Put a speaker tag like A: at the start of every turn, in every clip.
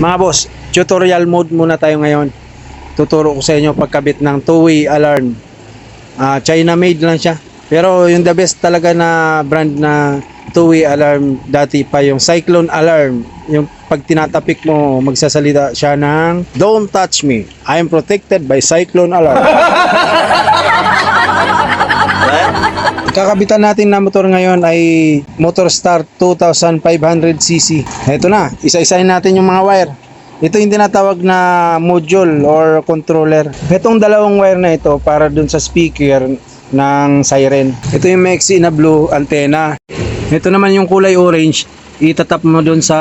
A: Mga boss, tutorial mode muna tayo ngayon. Tuturo ko sa inyo pagkabit ng two-way alarm. China made lang siya. Pero yung the best talaga na brand na two-way alarm dati pa yung Cyclone Alarm. Yung pag tinatapik mo, magsasalita siya ng "Don't touch me, I am protected by Cyclone Alarm." Kakabitan natin na motor ngayon ay Motorstar 2500cc. Ito na, isa-isahin natin yung mga wire. Ito yung tinatawag na module or controller. Itong dalawang wire na ito para dun sa speaker ng siren. Ito yung maxi na blue antenna. Ito naman yung kulay orange. Itatap mo dun sa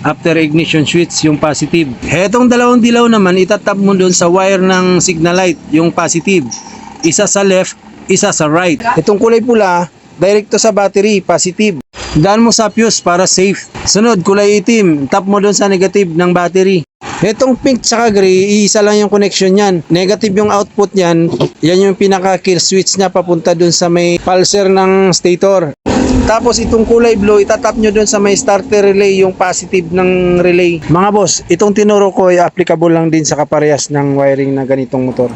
A: after ignition switch, yung positive. Itong dalawang dilaw naman, itatap mo dun sa wire ng signal light, yung positive. Isa sa left, isa sa right. Itong kulay pula, direct to sa battery, positive. Daan mo sa fuse para safe. Sunod, kulay itim, tap mo doon sa negative ng battery. Itong pink tsaka gray, isa lang yung connection niyan. Negative yung output niyan. Yan yung pinaka kill switch niya papunta doon sa may pulser ng stator. Tapos itong kulay blue, itatap nyo doon sa may starter relay, yung positive ng relay. Mga boss, itong tinuro ko ay applicable lang din sa kaparehas ng wiring na ganitong motor.